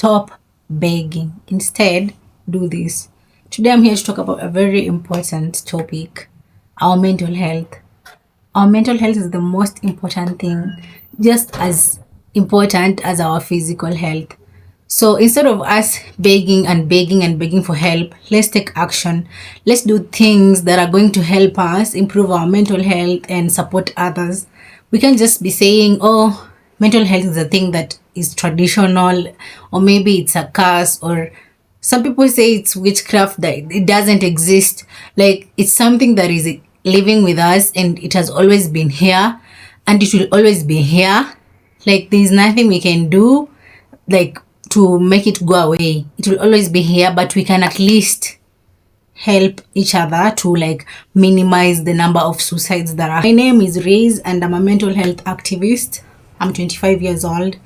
Stop begging. Instead, do this. Today, I'm here to talk about a very important topic: our mental health. Our mental health is the most important thing, just as important as our physical health. So instead of us begging and begging and begging for help, let's take action. Let's do things that are going to help us improve our mental health and support others. We can't just be saying, oh, mental health is a thing that is traditional, or maybe it's a curse, or some people say it's witchcraft, that it doesn't exist. Like, it's something that is living with us and it has always been here and it will always be here. Like, there's nothing we can do, like, to make it go away. It will always be here, but we can at least help each other to like minimize the number of suicides that are. My name is Rayz and I'm a mental health activist. I'm 25 years old.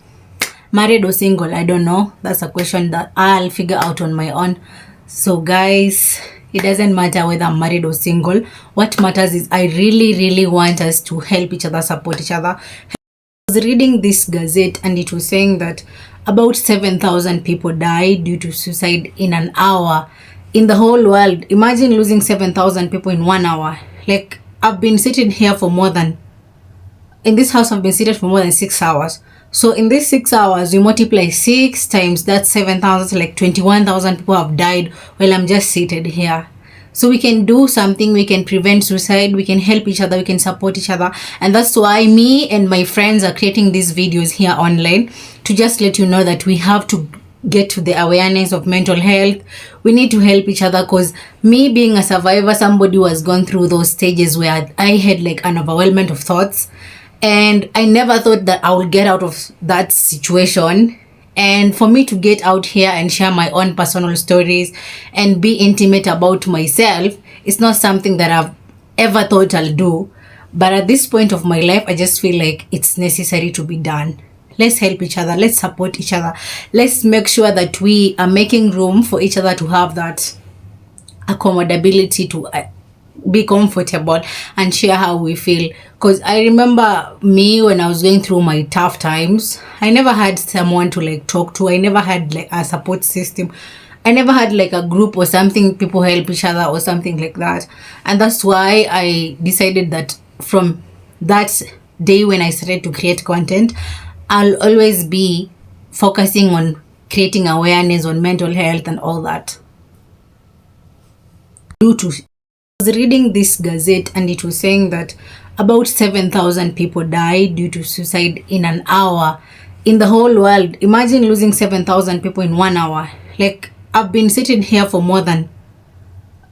Married or single, I don't know. That's a question that I'll figure out on my own. So guys, it doesn't matter whether I'm married or single. What matters is I really want us to help each other, support each other. I was reading this gazette and it was saying that about 7,000 people died due to suicide in an hour in the whole world. Imagine losing 7,000 people in 1 hour. Like, I've been sitting here for more than, in this house I've been seated for more than 6 hours. So in these 6 hours, you multiply 6 times, that's 7,000, like 21,000 people have died while I'm just seated here. So we can do something, we can prevent suicide, we can help each other, we can support each other. And that's why me and my friends are creating these videos here online, to just let you know that we have to get to the awareness of mental health. We need to help each other, because me being a survivor, somebody who has gone through those stages where I had like an overwhelmment of thoughts, and I never thought that I would get out of that situation. And for me to get out here and share my own personal stories and be intimate about myself, it's not something that I've ever thought I'll do. But at this point of my life, I just feel like it's necessary to be done. Let's help each other. Let's support each other. Let's make sure that we are making room for each other to have that accommodability, to be comfortable and share how we feel. Because I remember me when I was going through my tough times, I never had someone to like talk to. I never had like a support system. I never had like a group or something, people help each other or something like that. And that's why I decided that from that day when I started to create content, I'll always be focusing on creating awareness on mental health and all that. I was reading this gazette and it was saying that about 7,000 people died due to suicide in an hour in the whole world. Imagine losing 7,000 people in 1 hour. Like, I've been sitting here for more than,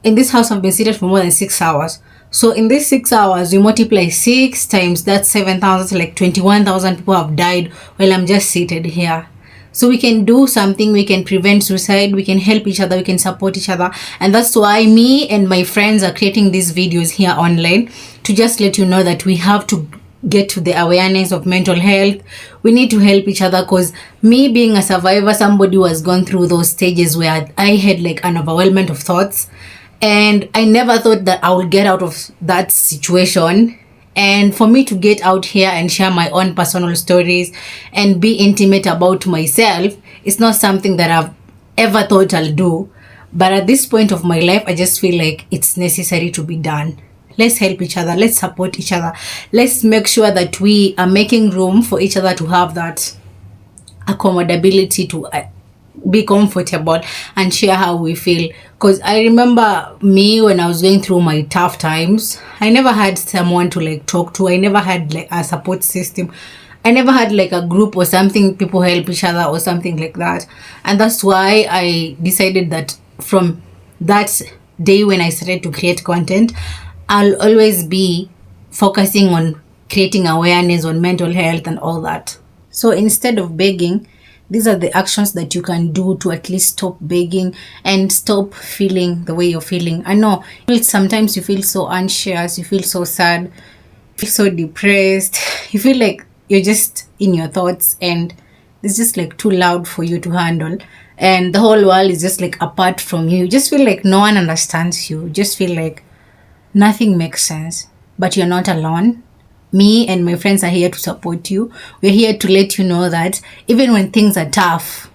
in this house I've been seated for more than 6 hours. So in these 6 hours, you multiply 6 times, that's 7,000, like 21,000 people have died while I'm just seated here. So we can do something, we can prevent suicide, we can help each other, we can support each other. And that's why me and my friends are creating these videos here online, to just let you know that we have to get to the awareness of mental health. We need to help each other, because me being a survivor, somebody who has gone through those stages where I had like an overwhelmment of thoughts, and I never thought that I would get out of that situation. And for me to get out here and share my own personal stories and be intimate about myself, it's not something that I've ever thought I'll do. But at this point of my life, I just feel like it's necessary to be done. Let's help each other. Let's support each other. Let's make sure that we are making room for each other to have that accommodability, to be comfortable and share how we feel. Because I remember me when I was going through my tough times, I never had someone to like talk to. I never had like a support system. I never had like a group or something, people help each other or something like that. And that's why I decided that from that day when I started to create content, I'll always be focusing on creating awareness on mental health and all that. So instead of begging, these are the actions that you can do to at least stop begging and stop feeling the way you're feeling. I know sometimes you feel so anxious, you feel so sad, you feel so depressed, you feel like you're just in your thoughts and it's just like too loud for you to handle. And the whole world is just like apart from you. You just feel like no one understands you. You just feel like nothing makes sense. But you're not alone. Me and my friends are here to support you. We're here to let you know that even when things are tough,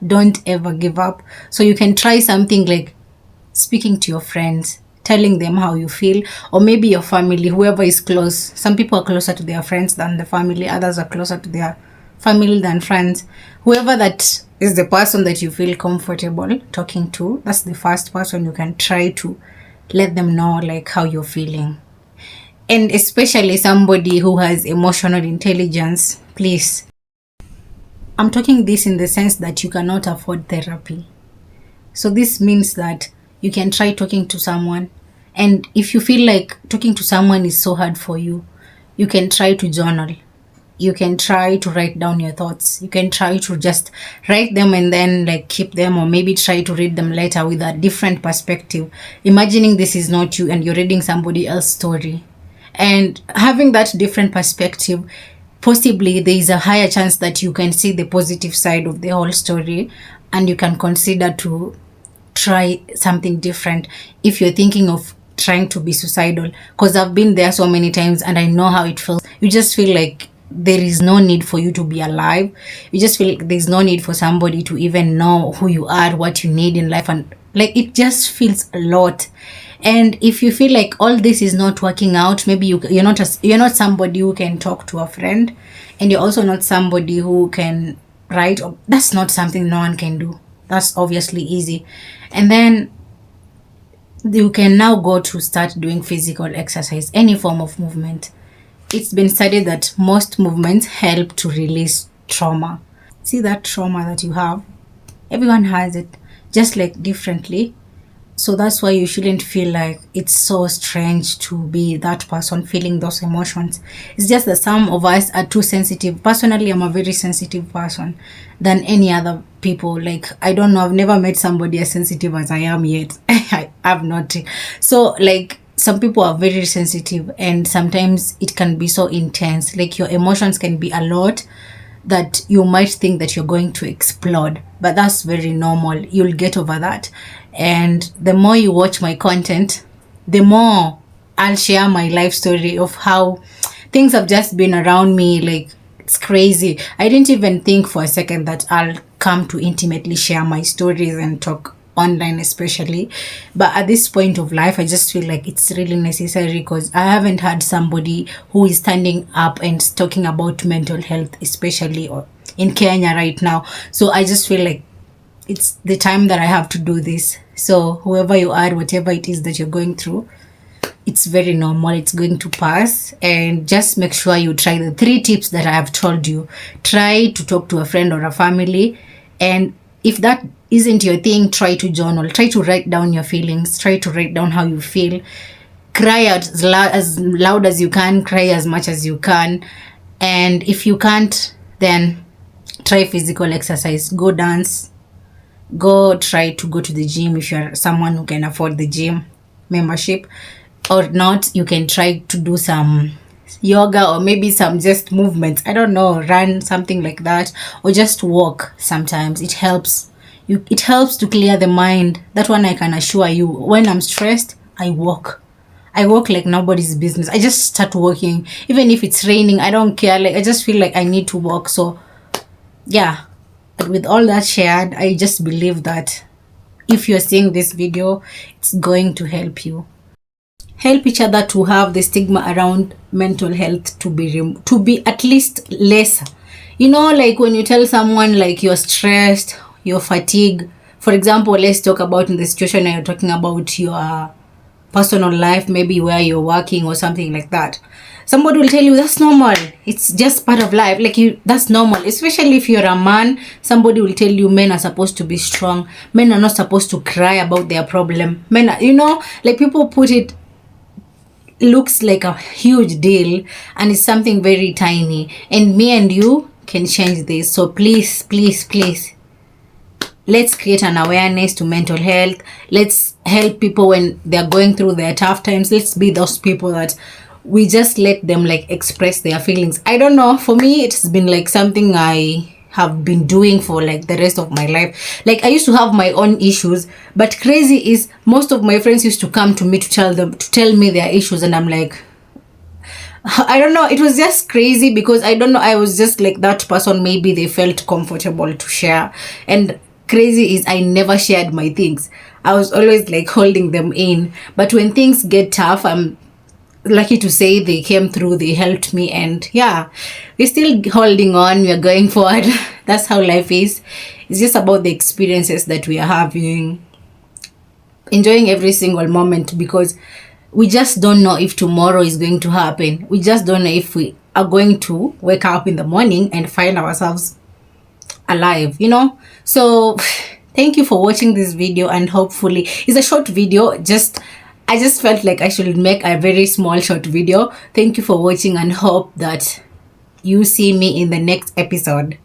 Don't ever give up. So you can try something like speaking to your friends, telling them how you feel, or maybe your family, whoever is close. Some people are closer to their friends than the family, others are closer to their family than friends. Whoever that is the person that you feel comfortable talking to, that's the first person you can try to let them know like how you're feeling. And especially somebody who has emotional intelligence, please. I'm talking this in the sense that you cannot afford therapy. So this means that you can try talking to someone. And if you feel like talking to someone is so hard for you, you can try to journal. You can try to write down your thoughts. You can try to just write them and then like keep them, or maybe try to read them later with a different perspective. Imagining this is not you and you're reading somebody else's story. And having that different perspective, possibly there is a higher chance that you can see the positive side of the whole story, and you can consider to try something different if you're thinking of trying to be suicidal. Because I've been there so many times and I know how it feels. You just feel like there is no need for you to be alive. You just feel like there's no need for somebody to even know who you are, what you need in life, and like it just feels a lot. And if you feel like all this is not working out, maybe you're not somebody who can talk to a friend, and you're also not somebody who can write. That's not something no one can do. That's obviously easy. And then you can now go to start doing physical exercise, any form of movement. It's been studied that most movements help to release trauma. See that trauma that you have? Everyone has it, just like differently. So that's why you shouldn't feel like it's so strange to be that person feeling those emotions. It's just that some of us are too sensitive. Personally, I'm a very sensitive person than any other people. Like, I don't know, I've never met somebody as sensitive as I am yet. I've not. So, like, some people are very sensitive, and sometimes it can be so intense. Like, your emotions can be a lot that you might think that you're going to explode, but that's very normal. You'll get over that. And the more you watch my content, the more I'll share my life story of how things have just been around me. Like, it's crazy. I didn't even think for a second that I'll come to intimately share my stories and talk online, especially. But at this point of life, I just feel like it's really necessary, because I haven't had somebody who is standing up and talking about mental health, especially in Kenya right now. So I just feel like it's the time that I have to do this. So whoever you are, whatever it is that you're going through, it's very normal. It's going to pass. And just make sure you try the 3 tips that I have told you. Try to talk to a friend or a family. And if that isn't your thing, try to journal. Try to write down your feelings. Try to write down how you feel. Cry out as loud as you can. Cry as much as you can. And if you can't, then try physical exercise. Go dance. Go try to go to the gym if you're someone who can afford the gym membership. Or not, you can try to do some yoga, or maybe some just movements. I don't know, run, something like that, or just walk. Sometimes it helps. It helps to clear the mind. That one I can assure you. When I'm stressed, I walk. I walk like nobody's business. I just start walking. Even if it's raining, I don't care. Like, I just feel like I need to walk. So yeah. But with all that shared, I just believe that if you're seeing this video, it's going to help you. Help each other to have the stigma around mental health to be at least less. You know, like when you tell someone like you're stressed, you're fatigued. For example, let's talk about in the situation you're talking about your personal life, maybe where you're working or something like that. Somebody will tell you that's normal. It's just part of life. Like, that's normal. Especially if you're a man, somebody will tell you men are supposed to be strong. Men are not supposed to cry about their problem. Men are, like, people put it looks like a huge deal, and it's something very tiny. And me and you can change this. So please, please, please, let's create an awareness to mental health. Let's help people when they're going through their tough times. Let's be those people that we just let them like express their feelings. I don't know, for me it's been like something I have been doing for like the rest of my life. Like, I used to have my own issues, but crazy is most of my friends used to come to me to tell me their issues, and I'm like, I don't know, it was just crazy, because I don't know, I was just like that person, maybe they felt comfortable to share. And crazy is I never shared my things. I was always like holding them in. But when things get tough, I'm lucky to say they came through, they helped me, and yeah, we're still holding on, we're going forward. That's how life is. It's just about the experiences that we are having, enjoying every single moment, because we just don't know if tomorrow is going to happen. We just don't know if we are going to wake up in the morning and find ourselves alive, So thank you for watching this video, and hopefully it's a short video. I just felt like I should make a very small short video. Thank you for watching, and hope that you see me in the next episode.